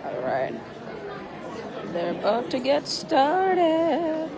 All right. They're about to get started.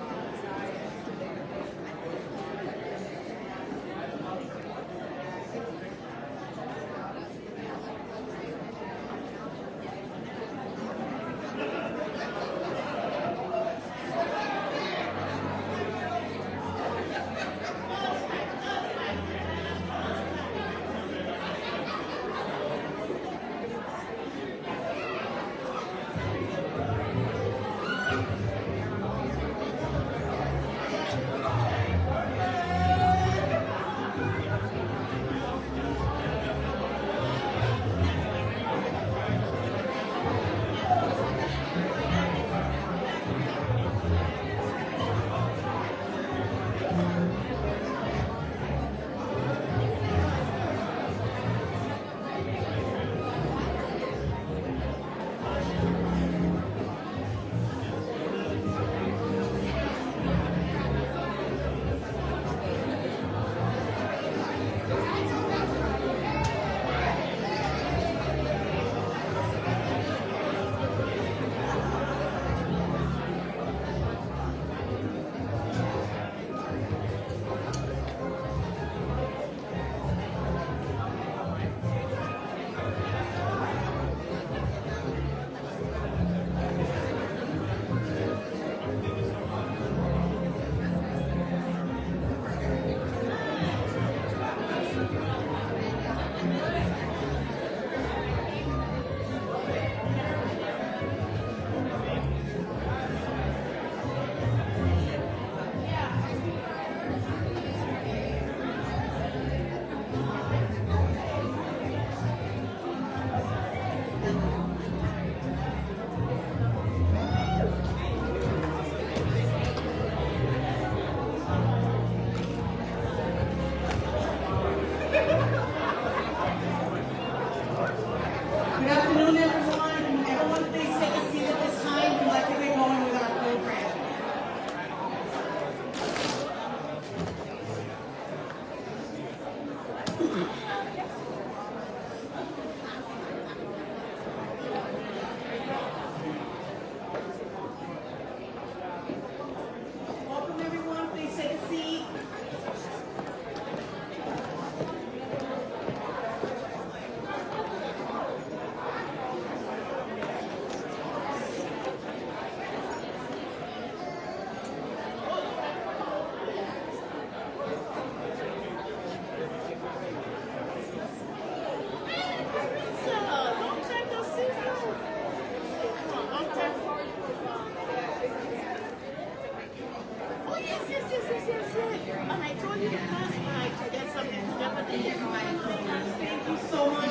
Thank you so much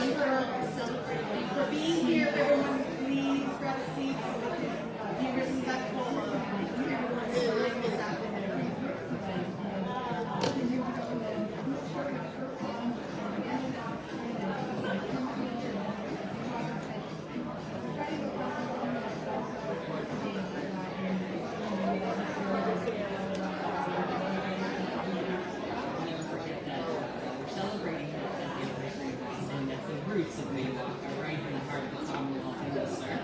for being here. Everyone, please grab a seat. Be respectful of everyone's time this afternoon. Roots of MAWOCC are right in the heart of the Commonwealth in Worcester.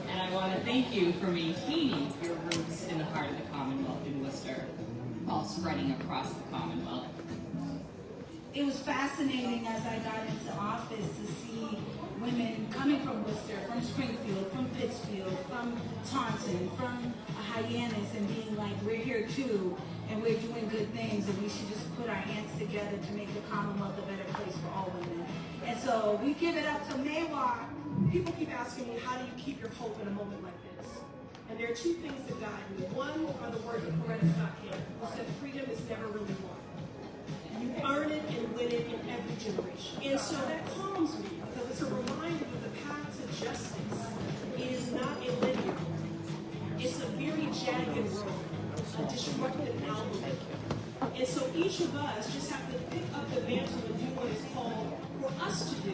And I want to thank you for maintaining your roots in the heart of the Commonwealth in Worcester while spreading across the Commonwealth. It was fascinating as I got into office to see women coming from Worcester, from Springfield, from Pittsfield, from Taunton, from Hyannis, and being like, we're here too, and we're doing good things, and we should just put our hands together to make the Commonwealth a better place for all women. And so we give it up to MAWOCC. People keep asking me, how do you keep your hope in a moment like this? And there are two things that guide me. One are the words of Coretta Scott King, who said freedom is never really won. You earn it and win it in every generation. And so that calms me, because it's a reminder that the path to justice is not a linear road. It's a very jagged road, a disruptive algorithm. And so each of us just have to pick up the mantle and do what is called for us to do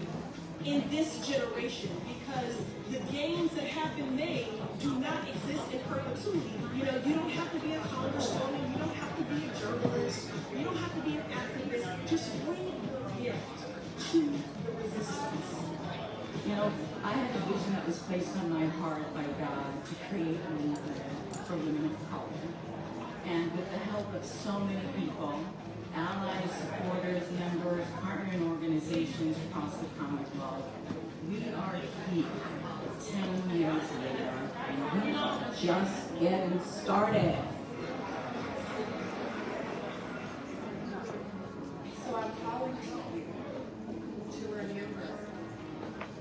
in this generation, because the gains that have been made do not exist in perpetuity. You know, you don't have to be a congresswoman, you don't have to be a journalist, you don't have to be an activist. Just bring your gift to the resistance. You know, I had a vision that was placed on my heart by God to create a movement for women of color. And with the help of so many people, allies, supporters, members, partnering organizations across the Commonwealth, we are here 10 years later, and we are just getting started. So I'm calling you to remember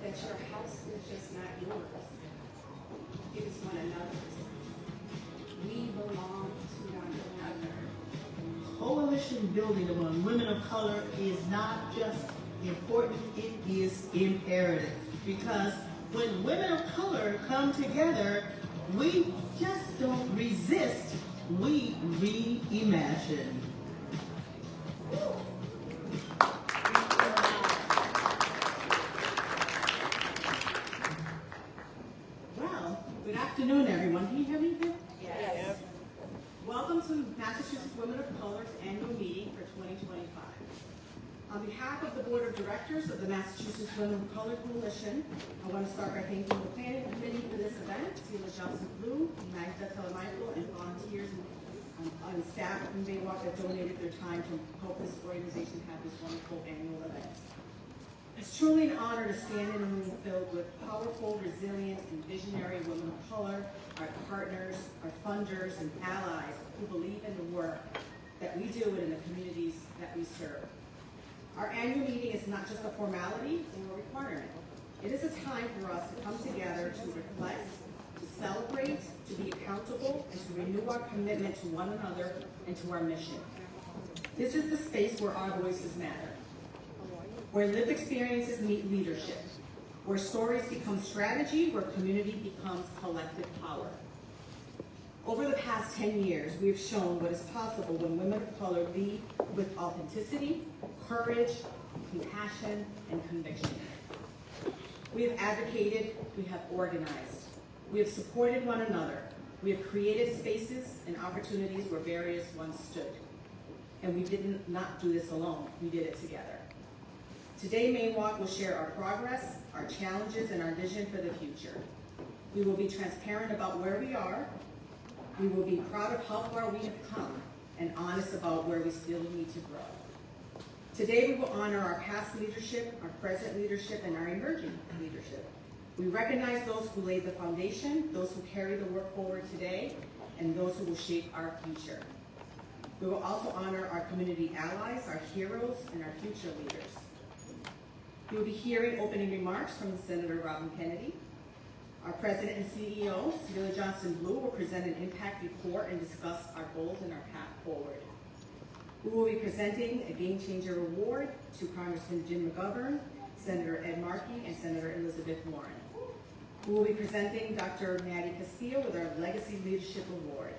that your house is just not yours. It is one another's. We belong to one another. Coalition building among women of color is not just important, it is imperative. Because when women of color come together, we just don't resist, we reimagine. Well, good afternoon, everyone. Can you hear me here? Yes. Welcome to Massachusetts Women of Color's annual meeting for 2025. On behalf of the Board of Directors of the Massachusetts Women of Color Coalition, I want to start by thanking the planning committee for this event, Sheila Johnson-Blue, Magda Telemichael, and volunteers on staff from MAWOCC that donated their time to help this organization have this wonderful annual event. It's truly an honor to stand in a room filled with powerful, resilient, and visionary women of color, our partners, our funders, and allies who believe in the work that we do in the communities that we serve. Our annual meeting is not just a formality or a requirement. It is a time for us to come together to reflect, to celebrate, to be accountable, and to renew our commitment to one another and to our mission. This is the space where our voices matter, where lived experiences meet leadership, where stories become strategy, where community becomes collective power. Over the past 10 years, we have shown what is possible when women of color lead with authenticity, courage, compassion, and conviction. We have advocated, we have organized, we have supported one another, we have created spaces and opportunities where barriers once stood. And we did not do this alone, we did it together. Today, MAWOCC will share our progress, our challenges, and our vision for the future. We will be transparent about where we are. We will be proud of how far we have come and honest about where we still need to grow. Today, we will honor our past leadership, our present leadership, and our emerging leadership. We recognize those who laid the foundation, those who carry the work forward today, and those who will shape our future. We will also honor our community allies, our heroes, and our future leaders. You will be hearing opening remarks from Senator Robin Kennedy. Our President and CEO, Sheila Johnson-Blue, will present an impact report and discuss our goals and our path forward. We will be presenting a Game Changer Award to Congressman Jim McGovern, Senator Ed Markey, and Senator Elizabeth Warren. We will be presenting Dr. Maddie Castillo with our Legacy Leadership Award.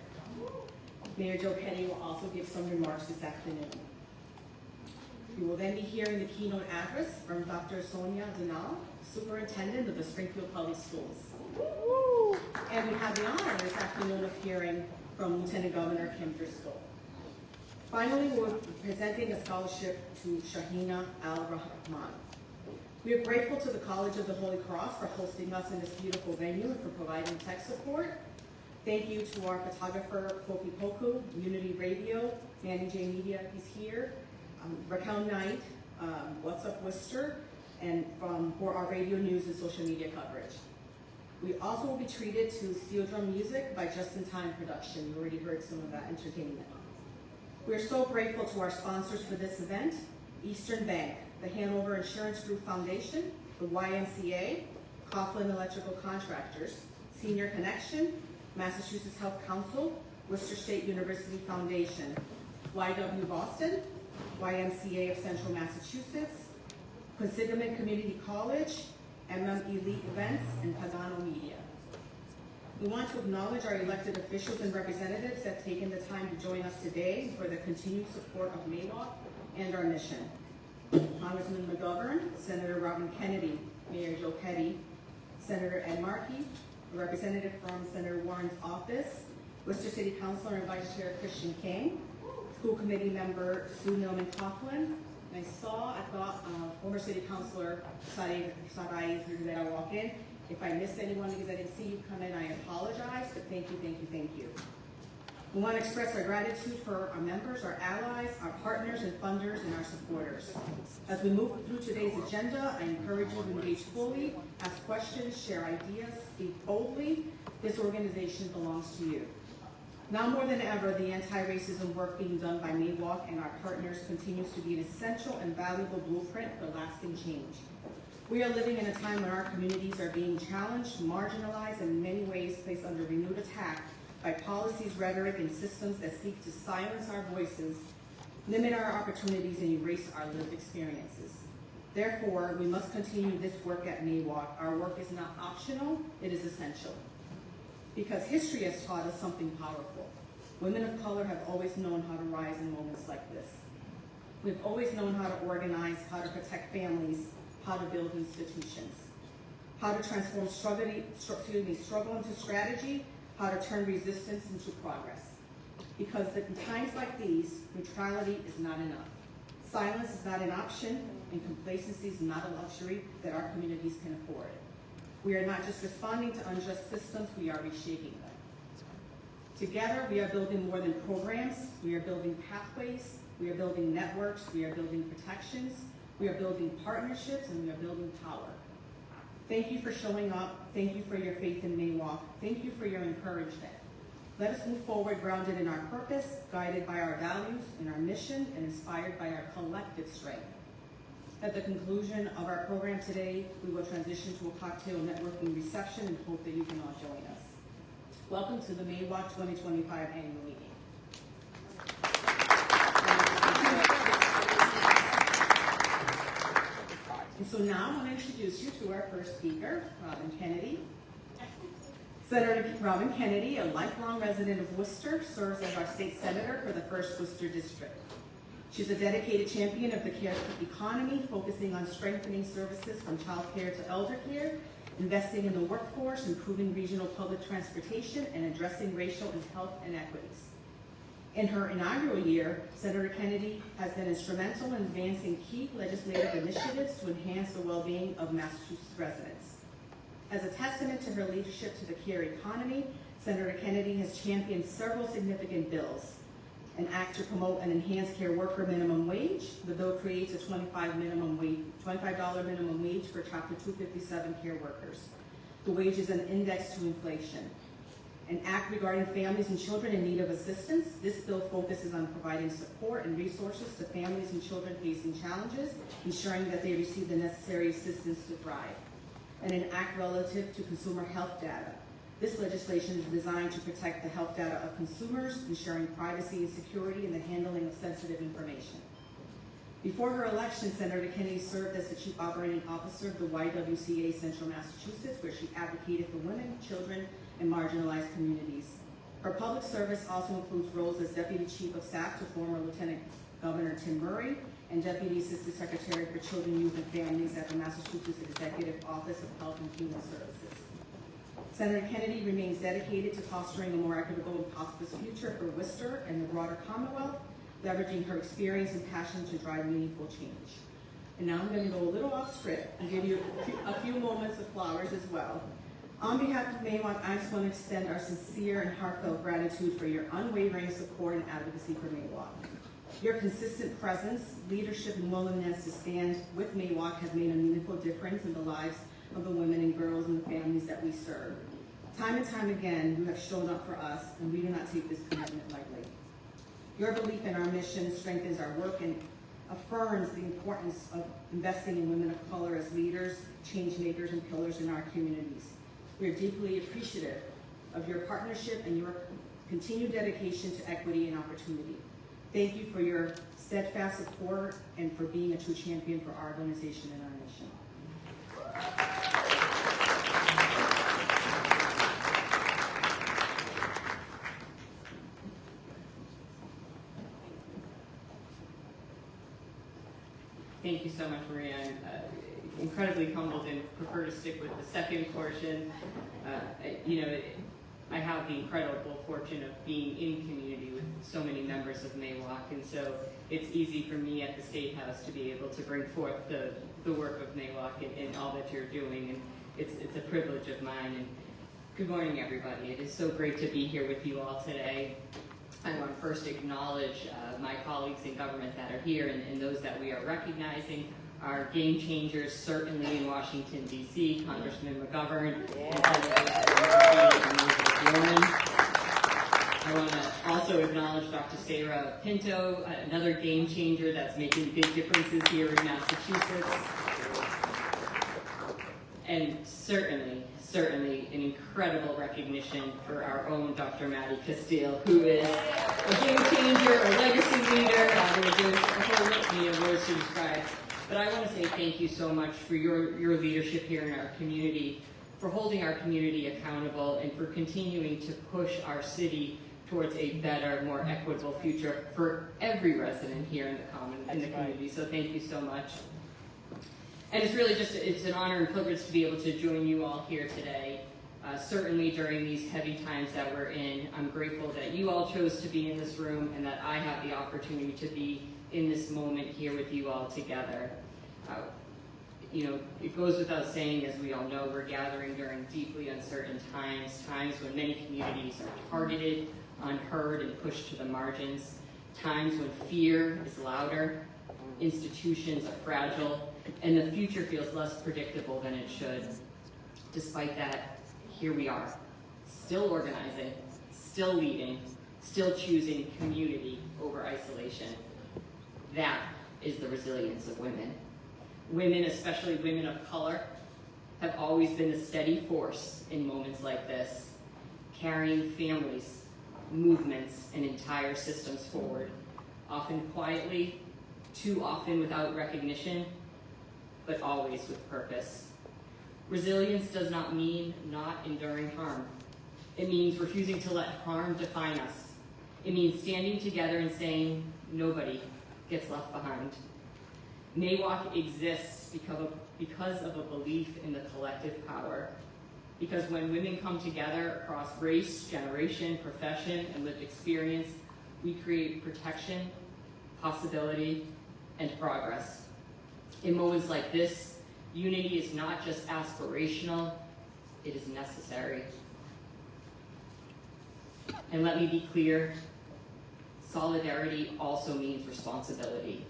Mayor Joe Petty will also give some remarks this afternoon. We will then be hearing the keynote address from Dr. Sonia Denal, Superintendent of the Springfield Public Schools. And we have the honor this afternoon of hearing from Lieutenant Governor Kim Driscoll. Finally, we're presenting a scholarship to Shahina Al-Rahman. We are grateful to the College of the Holy Cross for hosting us in this beautiful venue and for providing tech support. Thank you to our photographer, Kofi Poku, Unity Radio, Manny J Media, he's here, Raquel Knight, What's Up Worcester, and for our radio news and social media coverage. We also will be treated to steel drum music by Just in Time Production. You already heard some of that entertainment. We are so grateful to our sponsors for this event, Eastern Bank, the Hanover Insurance Group Foundation, the YMCA, Coughlin Electrical Contractors, Senior Connection, Massachusetts Health Council, Worcester State University Foundation, YW Boston, YMCA of Central Massachusetts, Quinsigamond Community College, Elite Events, and Pagano Media. We want to acknowledge our elected officials and representatives that have taken the time to join us today for the continued support of MAWOCC and our mission. Congressman McGovern, Senator Robin Kennedy, Mayor Joe Petty, Senator Ed Markey, a representative from Senator Warren's office, Worcester City Councilor and Vice Chair Christian King, School Committee Member Sue Nilman Coughlin. And I thought former City Councilor Sadai that I walk in. If I missed anyone because I didn't see you come in, I apologize, but thank you, thank you, thank you. We want to express our gratitude for our members, our allies, our partners and funders, and our supporters. As we move through today's agenda, I encourage you to engage fully, ask questions, share ideas, speak boldly. This organization belongs to you. Now more than ever, the anti-racism work being done by MAWOCC and our partners continues to be an essential and valuable blueprint for lasting change. We are living in a time when our communities are being challenged, marginalized, and in many ways placed under renewed attack by policies, rhetoric, and systems that seek to silence our voices, limit our opportunities, and erase our lived experiences. Therefore, we must continue this work at MAWOCC. Our work is not optional, it is essential. Because history has taught us something powerful. Women of color have always known how to rise in moments like this. We've always known how to organize, how to protect families, how to build institutions, how to transform struggle into strategy, how to turn resistance into progress. Because in times like these, neutrality is not enough. Silence is not an option, and complacency is not a luxury that our communities can afford. We are not just responding to unjust systems, we are reshaping them. Together, we are building more than programs, we are building pathways, we are building networks, we are building protections, we are building partnerships, and we are building power. Thank you for showing up. Thank you for your faith in MAWOCC. Thank you for your encouragement. Let us move forward grounded in our purpose, guided by our values and our mission, and inspired by our collective strength. At the conclusion of our program today, we will transition to a cocktail networking reception and hope that you can all join us. Welcome to the MAWOCC 2025 annual meeting. And so now I'm going to introduce you to our first speaker, Robin Kennedy. Senator Robin Kennedy, a lifelong resident of Worcester, serves as our state senator for the 1st Worcester District. She's a dedicated champion of the care economy, focusing on strengthening services from child care to elder care, investing in the workforce, improving regional public transportation, and addressing racial and health inequities. In her inaugural year, Senator Kennedy has been instrumental in advancing key legislative initiatives to enhance the well-being of Massachusetts residents. As a testament to her leadership to the care economy, Senator Kennedy has championed several significant bills. An act to promote an enhanced care worker minimum wage. The bill creates a $25 minimum wage for Chapter 257 care workers. The wage is an index to inflation. An act regarding families and children in need of assistance. This bill focuses on providing support and resources to families and children facing challenges, ensuring that they receive the necessary assistance to thrive. And an act relative to consumer health data. This legislation is designed to protect the health data of consumers, ensuring privacy and security in the handling of sensitive information. Before her election, Senator Kennedy served as the Chief Operating Officer of the YWCA Central Massachusetts, where she advocated for women, children, and marginalized communities. Her public service also includes roles as Deputy Chief of Staff to former Lieutenant Governor Tim Murray and Deputy Assistant Secretary for Children, Youth, and Families at the Massachusetts Executive Office of Health and Human Services. Senator Kennedy remains dedicated to fostering a more equitable and prosperous future for Worcester and the broader Commonwealth, leveraging her experience and passion to drive meaningful change. And now I'm going to go a little off script and give you a few moments of flowers as well. On behalf of MAWOCC, I just want to extend our sincere and heartfelt gratitude for your unwavering support and advocacy for MAWOCC. Your consistent presence, leadership, and willingness to stand with MAWOCC has made a meaningful difference in the lives of the women and girls and the families that we serve. Time and time again, you have shown up for us, and we do not take this commitment lightly. Your belief in our mission strengthens our work and affirms the importance of investing in women of color as leaders, change makers, and pillars in our communities. We are deeply appreciative of your partnership and your continued dedication to equity and opportunity. Thank you for your steadfast support and for being a true champion for our organization and our mission. Thank you so much, Maria. incredibly humbled and prefer to stick with the second portion. I have the incredible fortune of being in community with so many members of MAWOCC, and so it's easy for me at the State House to be able to bring forth the work of MAWOCC and all that you're doing, and it's a privilege of mine. And good morning, everybody. It is so great to be here with you all today. I want to first acknowledge my colleagues in government that are here and those that we are recognizing. Our game changers, certainly in Washington, D.C., Congressman McGovern, and I want to also acknowledge Dr. Sarah Pinto, another game changer that's making big differences here in Massachusetts. And certainly an incredible recognition for our own Dr. Maddie Castile, who is a game changer, a legacy leader. There's a whole litany of words to describe. But I want to say thank you so much for your leadership here in our community, for holding our community accountable, and for continuing to push our city towards a better, more equitable future for every resident here in the community. So thank you so much. And it's really it's an honor and privilege to be able to join you all here today. Certainly during these heavy times that we're in, I'm grateful that you all chose to be in this room and that I have the opportunity to be in this moment here with you all together. It goes without saying, as we all know, we're gathering during deeply uncertain times when many communities are targeted, unheard, and pushed to the margins, times when fear is louder, institutions are fragile, and the future feels less predictable than it should. Despite that, here we are, still organizing, still leading, still choosing community over isolation. That is the resilience of women. Women, especially women of color, have always been a steady force in moments like this, carrying families, movements, and entire systems forward, often quietly, too often without recognition, but always with purpose. Resilience does not mean not enduring harm. It means refusing to let harm define us. It means standing together and saying, nobody gets left behind. MAWOCC exists because of a belief in the collective power. Because when women come together across race, generation, profession, and lived experience, we create protection, possibility, and progress. In moments like this, unity is not just aspirational, it is necessary. And let me be clear, solidarity also means responsibility.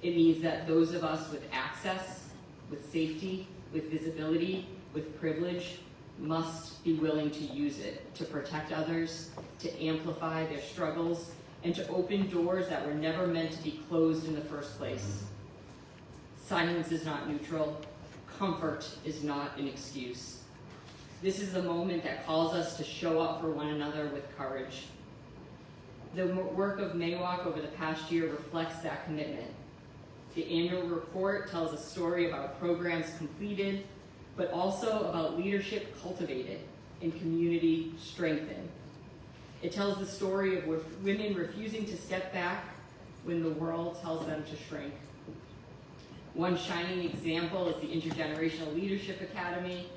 It means that those of us with access, with safety, with visibility, with privilege, must be willing to use it to protect others, to amplify their struggles, and to open doors that were never meant to be closed in the first place. Silence is not neutral. Comfort is not an excuse. This is the moment that calls us to show up for one another with courage. The work of MAWOCC over the past year reflects that commitment. The annual report tells a story about programs completed, but also about leadership cultivated and community strengthened. It tells the story of women refusing to step back when the world tells them to shrink. One shining example is the Intergenerational Leadership Academy.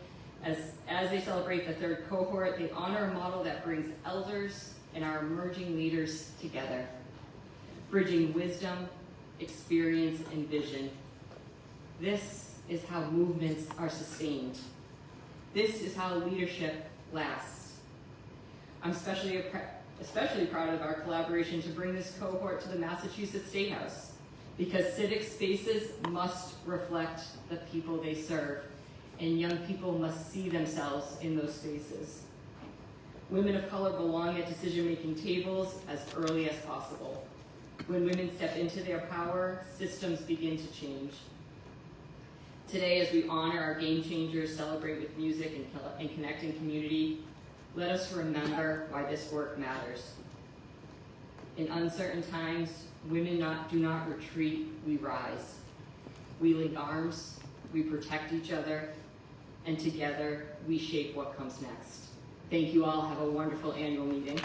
As they celebrate the third cohort, they honor a model that brings elders and our emerging leaders together, bridging wisdom, experience, and vision. This is how movements are sustained. This is how leadership lasts. I'm especially proud of our collaboration to bring this cohort to the Massachusetts State House, because civic spaces must reflect the people they serve, and young people must see themselves in those spaces. Women of color belong at decision-making tables as early as possible. When women step into their power, systems begin to change. Today, as we honor our game changers, celebrate with music, and connect in community, let us remember why this work matters. In uncertain times, women do not retreat, we rise. We link arms, we protect each other, and together we shape what comes next. Thank you all. Have a wonderful annual meeting.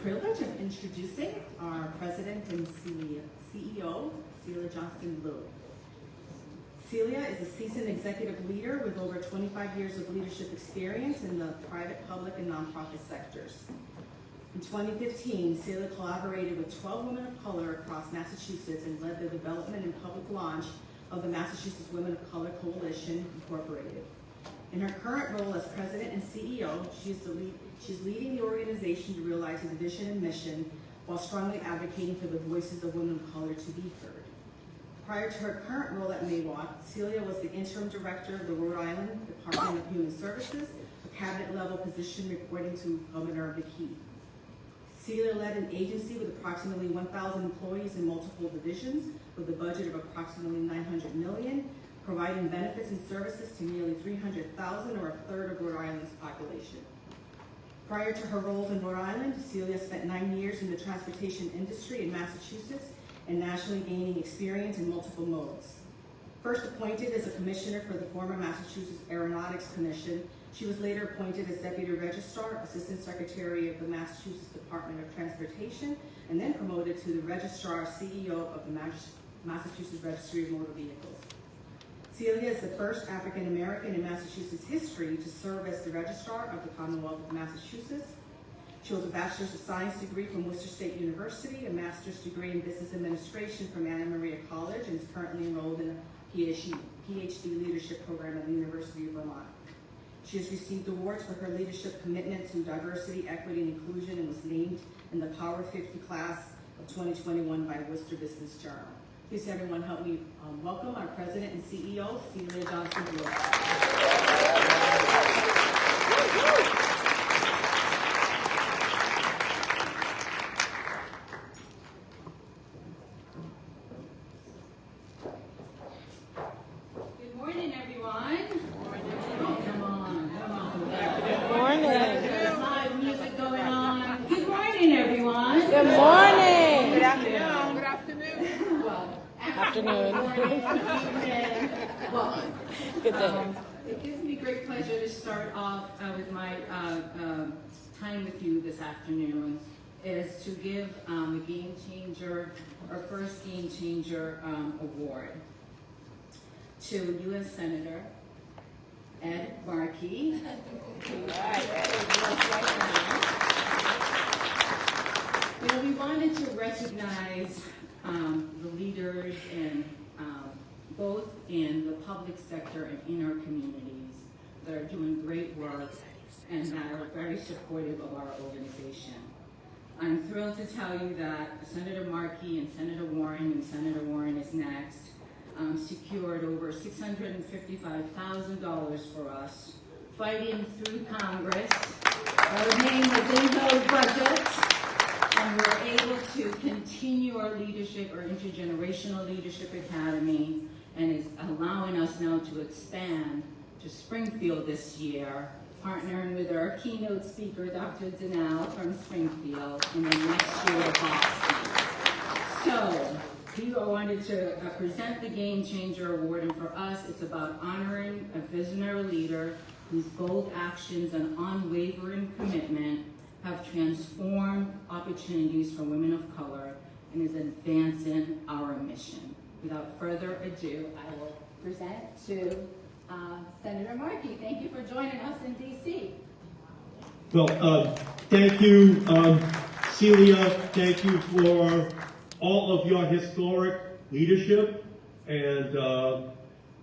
privilege of introducing our President and CEO, Celia Johnston-Lew. Celia is a seasoned executive leader with over 25 years of leadership experience in the private, public, and nonprofit sectors. In 2015, Celia collaborated with 12 women of color across Massachusetts and led the development and public launch of the Massachusetts Women of Color Coalition, Incorporated. In her current role as president and CEO, she's leading the organization to realize its vision and mission while strongly advocating for the voices of women of color to be heard. Prior to her current role at MAWOCC, Celia was the interim director of the Rhode Island Department of Human Services, a cabinet-level position reporting to Governor McKee. Celia led an agency with approximately 1,000 employees in multiple divisions, with a budget of approximately $900 million, providing benefits and services to nearly 300,000, or a third of Rhode Island's population. Prior to her roles in Rhode Island, Celia spent 9 years in the transportation industry in Massachusetts and nationally gaining experience in multiple modes. First appointed as a commissioner for the former Massachusetts Aeronautics Commission, she was later appointed as Deputy Registrar, Assistant Secretary of the Massachusetts Department of Transportation, and then promoted to the Registrar CEO of the Massachusetts Registry of Motor Vehicles. Celia is the first African American in Massachusetts history to serve as the Registrar of the Commonwealth of Massachusetts. She holds a Bachelor's of Science degree from Worcester State University, a Master's degree in Business Administration from Anna Maria College, and is currently enrolled in a PhD leadership program at the University of Vermont. She has received awards for her leadership commitment to diversity, equity, and inclusion, and was named in the Power 50 class of 2021 by Worcester Business Journal. Please everyone help me welcome our President and CEO, Celia Johnston-Lew. Good morning, everyone. Oh, come on. Good morning. There's live music going on. Good morning, everyone. Good morning. Good afternoon. Good afternoon. Well, Afternoon. morning, evening. Well, Good day. it gives me great pleasure to start off with my time with you this afternoon, is to give the Game Changer, our first Game Changer award to U.S. Senator Ed Markey. You know, we wanted to recognize the leaders in both in the public sector and in our communities that are doing great work and that are very supportive of our organization. I'm thrilled to tell you that Senator Markey and Senator Warren is next, secured over $655,000 for us, fighting through Congress. Our name was in those budgets, and we're able to continue our leadership, our Intergenerational Leadership Academy, and is allowing us now to expand to Springfield this year, partnering with our keynote speaker, Dr. Danelle from Springfield, and then next year to Boston. So, we wanted to present the Game Changer Award, and for us, it's about honoring a visionary leader whose bold actions and unwavering commitment have transformed opportunities for women of color and is advancing our mission. Without further ado, I will present to Senator Markey. Thank you for joining us in D.C. Well, thank you, Celia. Thank you for all of your historic leadership, and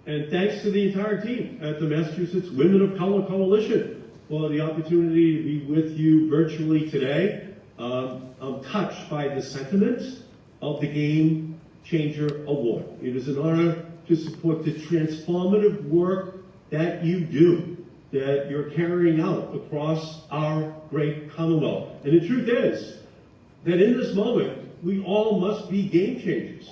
thanks to the entire team at the Massachusetts Women of Color Coalition for the opportunity to be with you virtually today. I'm touched by the sentiments of the Game Changer Award. It is an honor to support the transformative work that you do, that you're carrying out across our great Commonwealth. And the truth is that in this moment, we all must be game changers.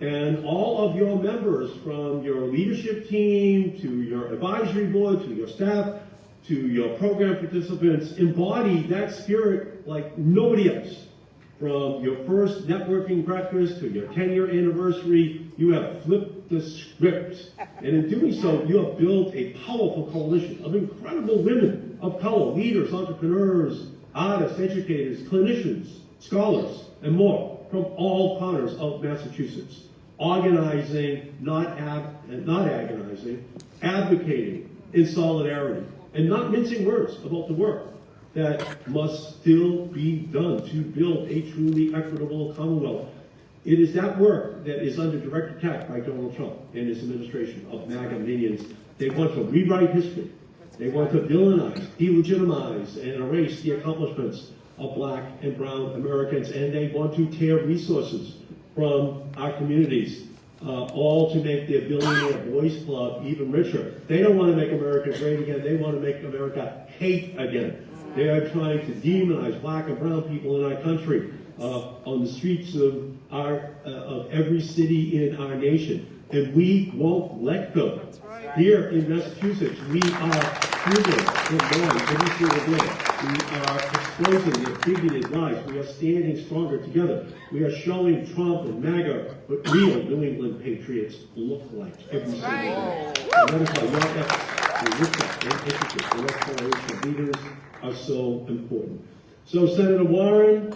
And all of your members, from your leadership team, to your advisory board, to your staff, to your program participants, embody that spirit like nobody else. From your first networking breakfast to your 10-year anniversary, you have flipped the script. And in doing so, you have built a powerful coalition of incredible women of color, leaders, entrepreneurs, artists, educators, clinicians, scholars, and more from all corners of Massachusetts, organizing, not agonizing, advocating in solidarity, and not mincing words about the work that must still be done to build a truly equitable Commonwealth. It is that work that is under direct attack by Donald Trump and his administration of MAGA minions. They want to rewrite history. They want to villainize, delegitimize, and erase the accomplishments of Black and brown Americans, and they want to tear resources from our communities, all to make their billionaire boys club even richer. They don't want to make America great again. They want to make America hate again. They are trying to demonize Black and brown people in our country on the streets of every city in our nation, and we won't let go. Here in Massachusetts, we are proving them wrong every single day. We are exposing their bigoted lies. We are standing stronger together. We are showing Trump and MAGA what real New England patriots look like every single day. And that is why your efforts, the wisdom and initiative, the restoration of leaders are so important. So Senator Warren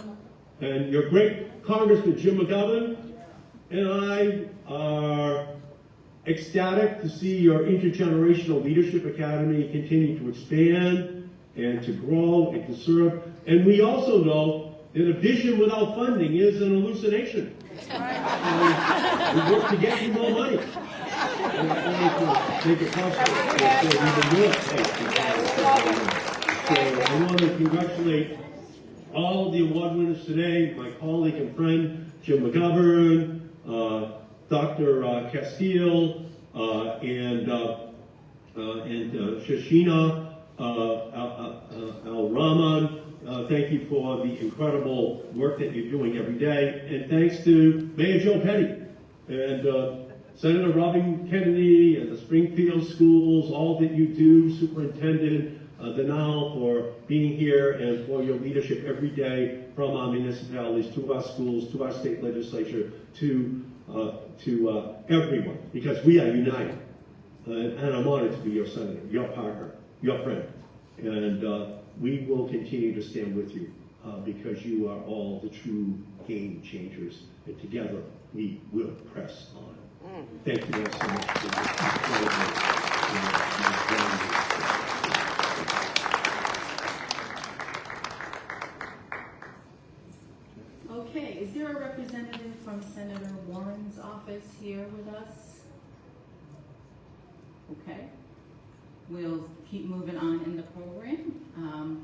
and your great Congressman Jim McGovern and I are ecstatic to see your Intergenerational Leadership Academy continue to expand and to grow and to serve. And we also know that a vision without funding is an hallucination. We work to get you more money. And only to make it possible for even more space. So I want to congratulate all of the award winners today, my colleague and friend Jim McGovern, Dr. Castile, and Shashina Al-Rahman. Thank you for the incredible work that you're doing every day. And thanks to Mayor Joe Petty and Senator Robin Kennedy and the Springfield schools, all that you do, Superintendent Danal, for being here and for your leadership every day from our municipalities to our schools, to our state legislature, to everyone, because we are united. And I'm honored to be your senator, your partner, your friend. And we will continue to stand with you because you are all the true game changers. And together, we will press on. Thank you all so much for Okay, is there a representative from Senator Warren's office here with us? Okay, we'll keep moving on in the program.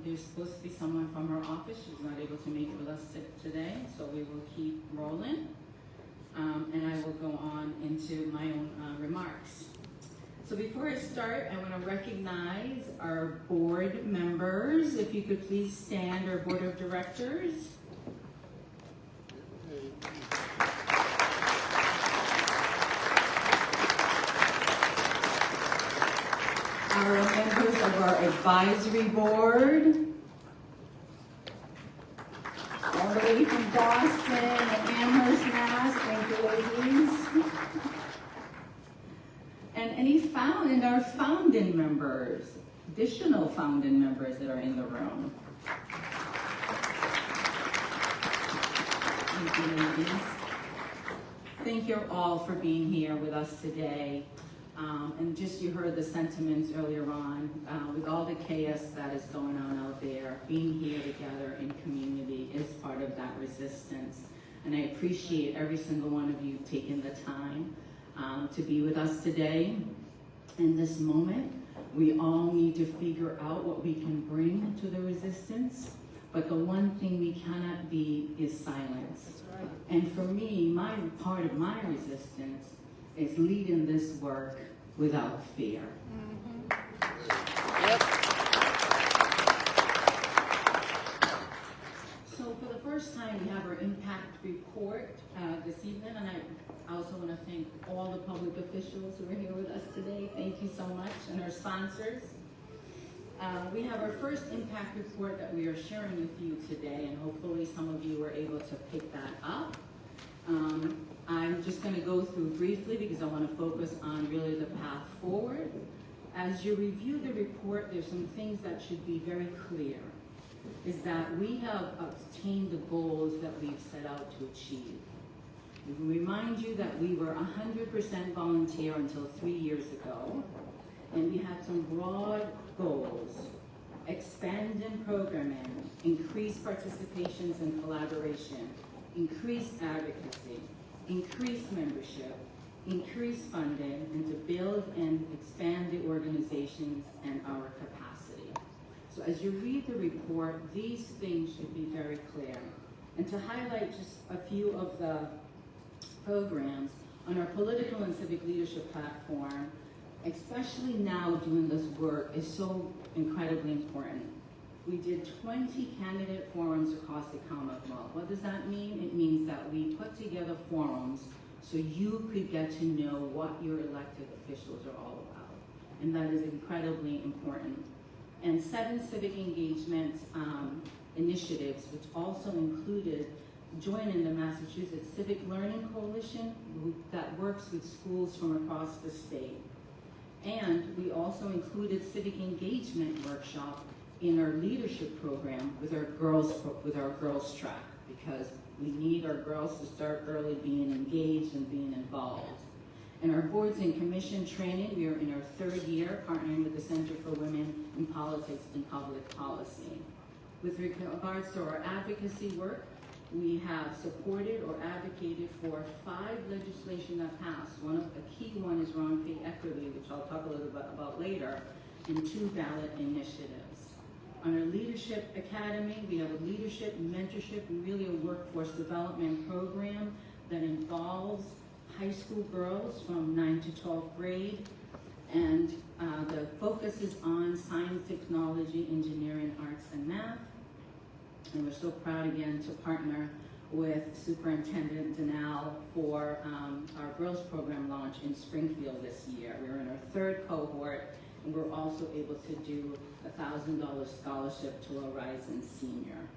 There's supposed to be someone from her office. She's not able to make it with us today, so we will keep rolling. And I will go on into my own remarks. So before I start, I want to recognize our board members. If you could please stand, our board of directors. Our members of our advisory board, all the way from Boston and Amherst, Mass. Thank you, ladies. And our founding members, additional founding members that are in the room. Thank you, ladies. Thank you all for being here with us today. And just you heard the sentiments earlier on, with all the chaos that is going on out there, being here together in community is part of that resistance. And I appreciate every single one of you taking the time to be with us today. In this moment, we all need to figure out what we can bring to the resistance. But the one thing we cannot be is silence. Right. And for me, part of my resistance is leading this work without fear. Yep. So for the first time, we have our impact report this evening, and I also want to thank all the public officials who are here with us today. Thank you so much, and our sponsors. We have our first impact report that we are sharing with you today, and hopefully some of you were able to pick that up. I'm just going to go through briefly because I want to focus on really the path forward. As you review the report, there's some things that should be very clear. is that we have obtained the goals that we've set out to achieve. We remind you that we were 100% volunteer until 3 years ago, and we had some broad goals: expand in programming, increase participations and collaboration, increase advocacy, increase membership, increase funding, and to build and expand the organizations and our capacity. So as you read the report, these things should be very clear. And to highlight just a few of the programs on our political and civic leadership platform, especially now doing this work, is so incredibly important. We did 20 candidate forums across the Commonwealth. What does that mean? It means that we put together forums so you could get to know what your elected officials are all about. And that is incredibly important. And 7 civic engagement initiatives, which also included joining the Massachusetts Civic Learning Coalition that works with schools from across the state. And we also included civic engagement workshop in our leadership program with our girls track, because we need our girls to start early being engaged and being involved. In our boards and commission training, we are in our 3rd year partnering with the Center for Women in Politics and Public Policy. With regards to our advocacy work, we have supported or advocated for 5 legislation that passed. A key one is wrong pay equity, which I'll talk a little bit about later, and 2 ballot initiatives. On our Leadership Academy, we have a leadership, mentorship, and really a workforce development program that involves high school girls from 9th to 12th grade. And the focus is on science, technology, engineering, arts, and math. And we're so proud again to partner with Superintendent Denal for our girls program launch in Springfield this year. We're in our 3rd cohort, and we're also able to do a $1,000 scholarship to a rising senior.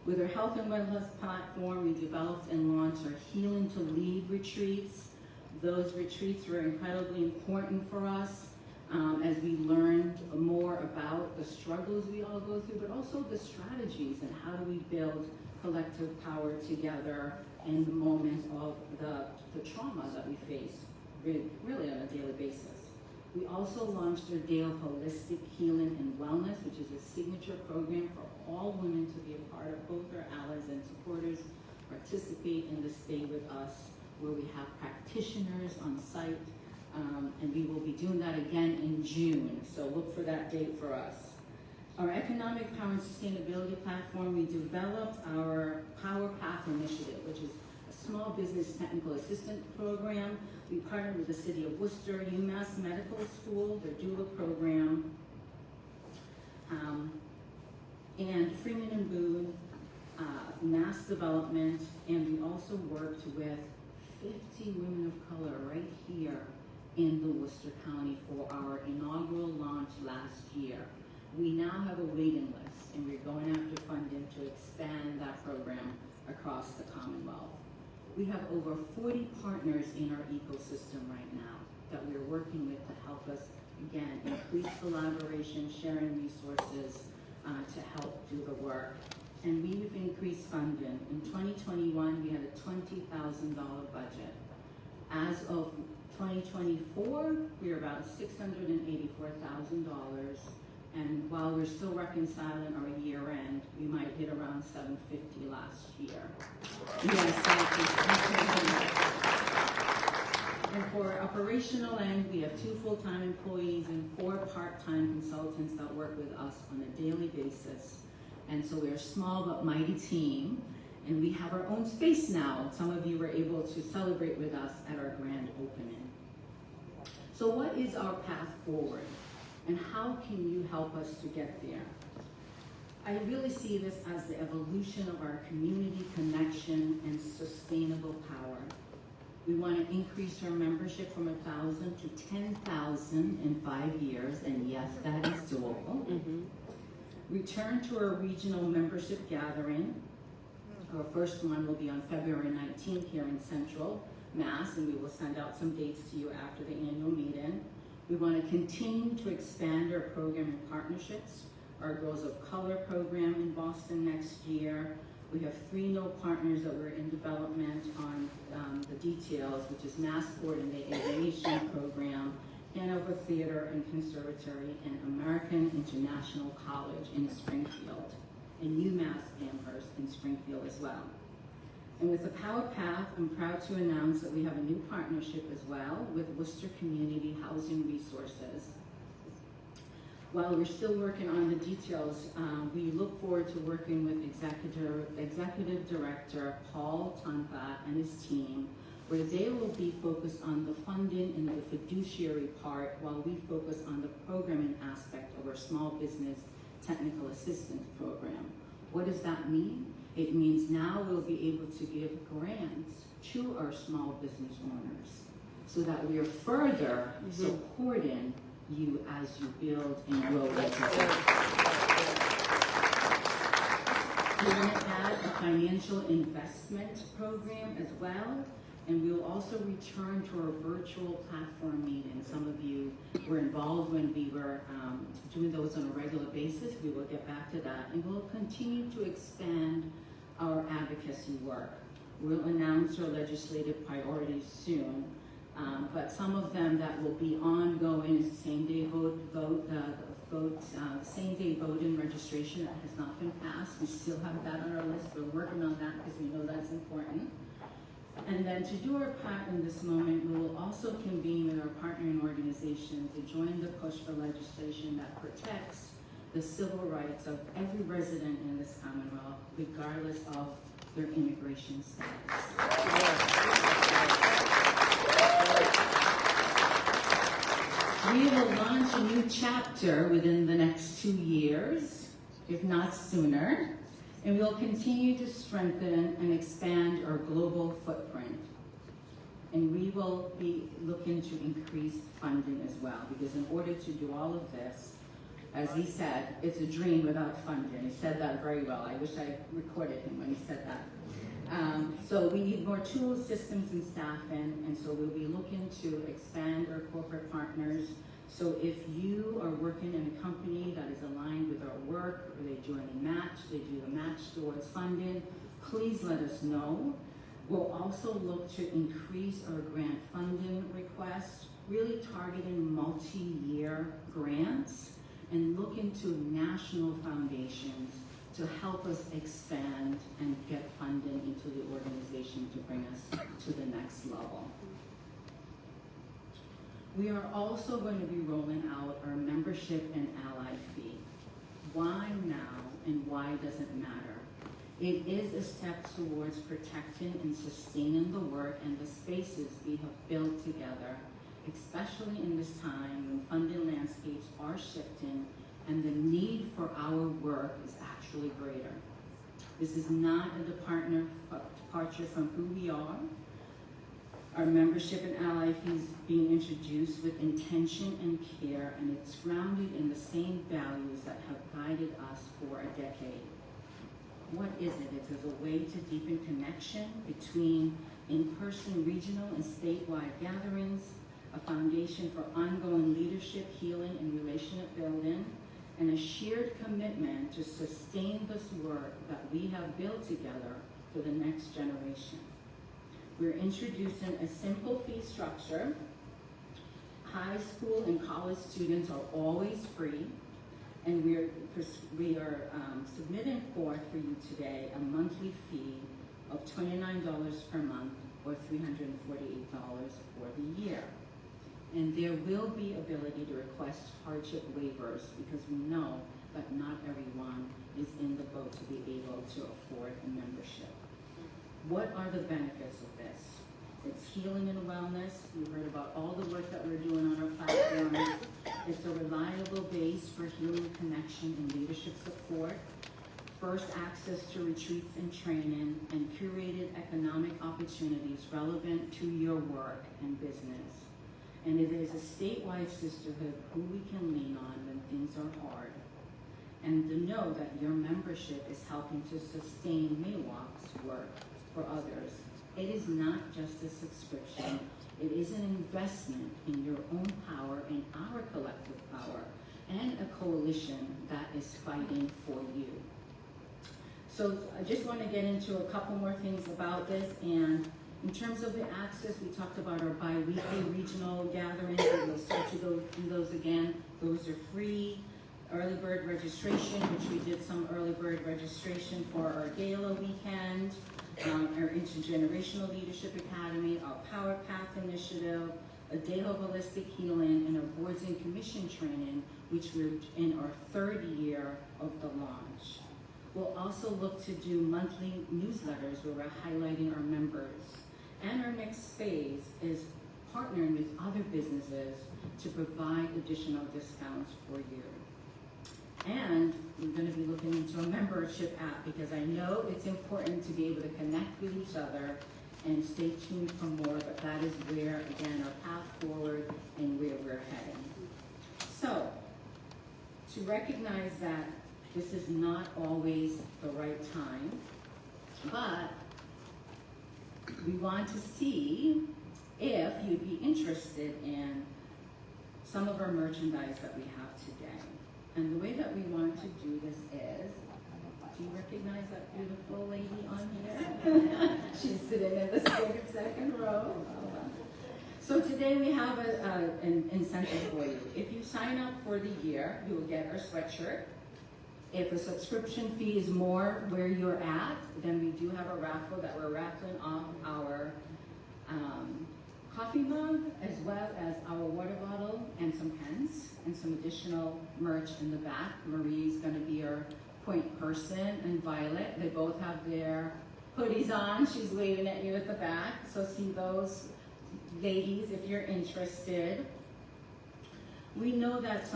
With our health and wellness platform, we developed and launched our Healing to Lead retreats. Those retreats were incredibly important for us as we learned more about the struggles we all go through, but also the strategies and how do we build collective power together in the moment of the trauma that we face really on a daily basis. We also launched our Day of Holistic Healing and Wellness, which is a signature program for all women to be a part of. Both our allies and supporters participate in this day with us, where we have practitioners on site, and we will be doing that again in June, so look for that date for us. Our Economic Power and Sustainability platform, we developed our Power Path Initiative, which is a small business technical assistant program. We partnered with the City of Worcester, UMass Medical School, their doula program, and Freeman and Boone, Mass Development, and we also worked with 50 women of color right here in the Worcester County for our inaugural launch last year. We now have a waiting list, and we're going after funding to expand that program across the Commonwealth. We have over 40 partners in our ecosystem right now that we're working with to help us, again, increase collaboration, sharing resources to help do the work. And we've increased funding. In 2021, we had a $20,000 budget. As of 2024, we're about $684,000. And while we're still reconciling our year end, we might hit around $750 last year. Yes, and for operational end, we have 2 full-time employees and 4 part-time consultants that work with us on a daily basis. And so we're a small but mighty team, and we have our own space now. Some of you were able to celebrate with us at our grand opening. So what is our path forward? And how can you help us to get there? I really see this as the evolution of our community connection and sustainable power. We want to increase our membership from 1,000 to 10,000 in 5 years, and yes, that is doable. Return to our regional membership gathering. Our first one will be on February 19th here in Central Mass, and we will send out some dates to you after the annual meeting. We want to continue to expand our program and partnerships our Girls of Color program in Boston next year. We have 3 new partners that we're in development on the details, which is Massport and the Aviation Program, Hanover Theater and Conservatory, and American International College in Springfield, and UMass Amherst in Springfield as well. And with the Power Path, I'm proud to announce that we have a new partnership as well with Worcester Community Housing Resources. While we're still working on the details, we look forward to working with Executive Director Paul Tonfa and his team, where they will be focused on the funding and the fiduciary part, while we focus on the programming aspect of our small business technical assistance program. What does that mean? It means now we'll be able to give grants to our small business owners so that we are further supporting you as you build and grow your business. We're going to add a financial investment program as well, and we will also return to our virtual platform meetings. Some of you were involved when we were doing those on a regular basis. We will get back to that, and we'll continue to expand our advocacy work. We'll announce our legislative priorities soon, but some of them that will be ongoing is same-day same-day voting registration that has not been passed. We still have that on our list. We're working on that because we know that's important. And then to do our part in this moment, we will also convene with our partnering organization to join the push for legislation that protects the civil rights of every resident in this Commonwealth, regardless of their immigration status. We will launch a new chapter within the next 2 years, if not sooner, and we'll continue to strengthen and expand our global footprint. And we will be looking to increase funding as well, because in order to do all of this, as he said, it's a dream without funding. He said that very well. I wish I recorded him when he said that. So we need more tools, systems, and staffing, and so we'll be looking to expand our corporate partners. So if you are working in a company that is aligned with our work, or they join a match, they do the match towards funding, please let us know. We'll also look to increase our grant funding request, really targeting multi-year grants, and look into national foundations to help us expand and get funding into the organization to bring us to the next level. We are also going to be rolling out our membership and ally fee. Why now and why does it matter? It is a step towards protecting and sustaining the work and the spaces we have built together, especially in this time when funding landscapes are shifting and the need for our work is actually greater. This is not a departure from who we are. Our membership and ally fees being introduced with intention and care, and it's grounded in the same values that have guided us for a decade. What is it? It is a way to deepen connection between in-person, regional, and statewide gatherings, a foundation for ongoing leadership, healing, and relationship building, and a shared commitment to sustain this work that we have built together for the next generation. We're introducing a simple fee structure. High school and college students are always free, and we are submitting forth for you today a monthly fee of $29 per month or $348 for the year. And there will be ability to request hardship waivers because we know that not everyone is in the boat to be able to afford a membership. What are the benefits of this? It's healing and wellness. You heard about all the work that we're doing on our platforms. It's a reliable base for healing, connection, and leadership support. First access to retreats and training, and curated economic opportunities relevant to your work and business. And it is a statewide sisterhood who we can lean on when things are hard. And to know that your membership is helping to sustain MAWOCC's work for others. It is not just a subscription. It is an investment in your own power and our collective power. and a coalition that is fighting for you. So I just want to get into a couple more things about this. And in terms of the access, we talked about our bi-weekly regional gatherings, and we'll start to go through those again. Those are free. Early bird registration, which we did some early bird registration for our gala weekend, our Intergenerational Leadership Academy, our Power Path Initiative, a day of holistic healing, and our boards and commission training, which we're in our third year of the launch. We'll also look to do monthly newsletters where we're highlighting our members. And our next phase is partnering with other businesses to provide additional discounts for you. And we're going to be looking into a membership app because I know it's important to be able to connect with each other, and stay tuned for more, but that is where, again, our path forward and where we're heading. So, to recognize that this is not always the right time, but we want to see if you'd be interested in some of our merchandise that we have today. And the way that we want to do this is, do you recognize that beautiful lady on here? She's sitting in the second row. So today we have an incentive for you. If you sign up for the year, you will get our sweatshirt. If the subscription fee is more where you're at, then we do have a raffle that we're raffling off our coffee mug, as well as our water bottle and some pens and some additional merch in the back. Marie's going to be our point person, and Violet, they both have their hoodies on. She's waving at you at the back, so see those ladies if you're interested. We know that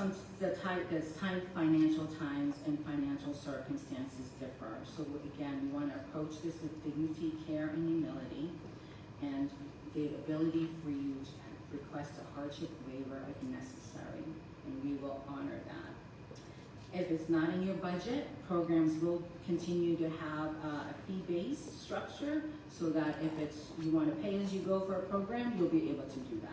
financial times and financial circumstances differ. So again, we want to approach this with dignity, care, and humility, and the ability for you to request a hardship waiver if necessary, and we will honor that. If it's not in your budget, programs will continue to have a fee-based structure, so that if you want to pay as you go for a program, you'll be able to do that.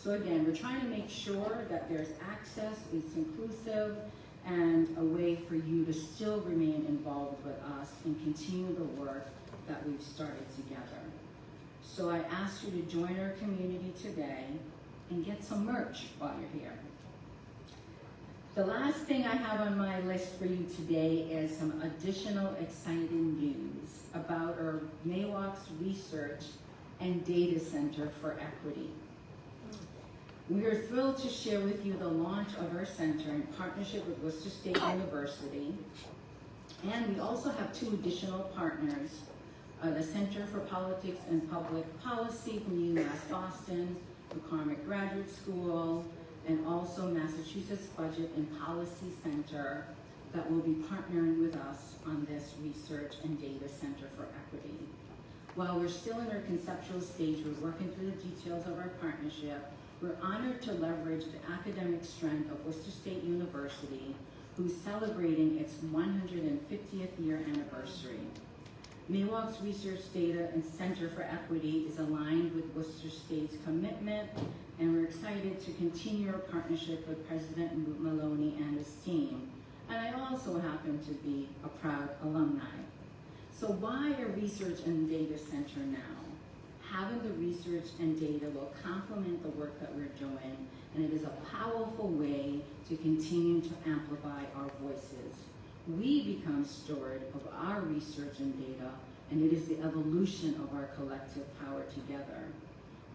So again, we're trying to make sure that there's access, it's inclusive, and a way for you to still remain involved with us and continue the work that we've started together. So I ask you to join our community today and get some merch while you're here. The last thing I have on my list for you today is some additional exciting news about our MAWOCC Research and Data Center for Equity. We are thrilled to share with you the launch of our center in partnership with Worcester State University. And we also have two additional partners, the Center for Politics and Public Policy from UMass Boston, McCormick Graduate School, and also Massachusetts Budget and Policy Center that will be partnering with us on this Research and Data Center for Equity. While we're still in our conceptual stage, we're working through the details of our partnership. We're honored to leverage the academic strength of Worcester State University, who's celebrating its 150th year anniversary. MAWOCC's Research Data and Center for Equity is aligned with Worcester State's commitment, and we're excited to continue our partnership with President Maloney and his team. And I also happen to be a proud alumni. So why a Research and Data Center now? Having the research and data will complement the work that we're doing, and it is a powerful way to continue to amplify our voices. We become steward of our research and data, and it is the evolution of our collective power together.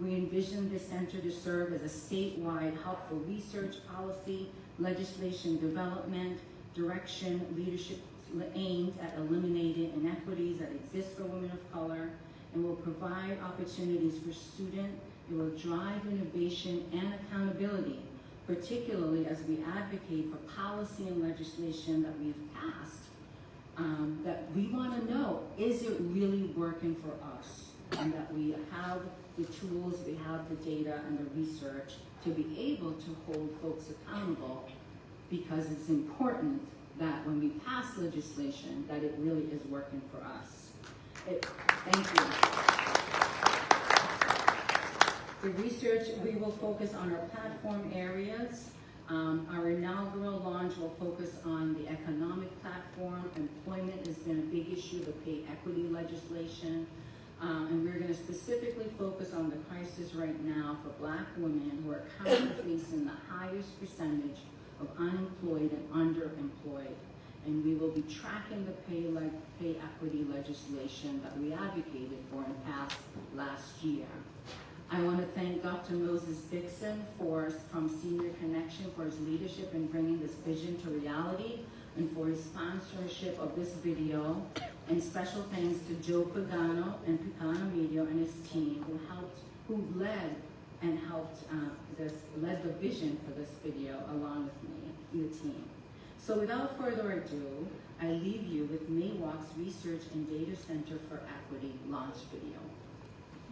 We envision this center to serve as a statewide hub for research, policy, legislation development, direction, leadership aimed at eliminating inequities that exist for women of color, and will provide opportunities for students. It will drive innovation and accountability, particularly as we advocate for policy and legislation that we've passed, that we want to know, is it really working for us? And that we have the tools, we have the data and the research to be able to hold folks accountable, because it's important that when we pass legislation, that it really is working for us. Thank you. The research, we will focus on our platform areas, Our inaugural launch will focus on the economic platform. Employment has been a big issue, the pay equity legislation. And we're going to specifically focus on the crisis right now for Black women who are currently facing the highest percentage of unemployed and underemployed. And we will be tracking the pay equity legislation that we advocated for and passed last year. I want to thank Dr. Moses Dixon from Senior Connection for his leadership in bringing this vision to reality and for his sponsorship of this video. And special thanks to Joe Pagano and Picano Media and his team who led the vision for this video along with me, the team. So without further ado, I leave you with MAWOCC's Research and Data Center for Equity launch video.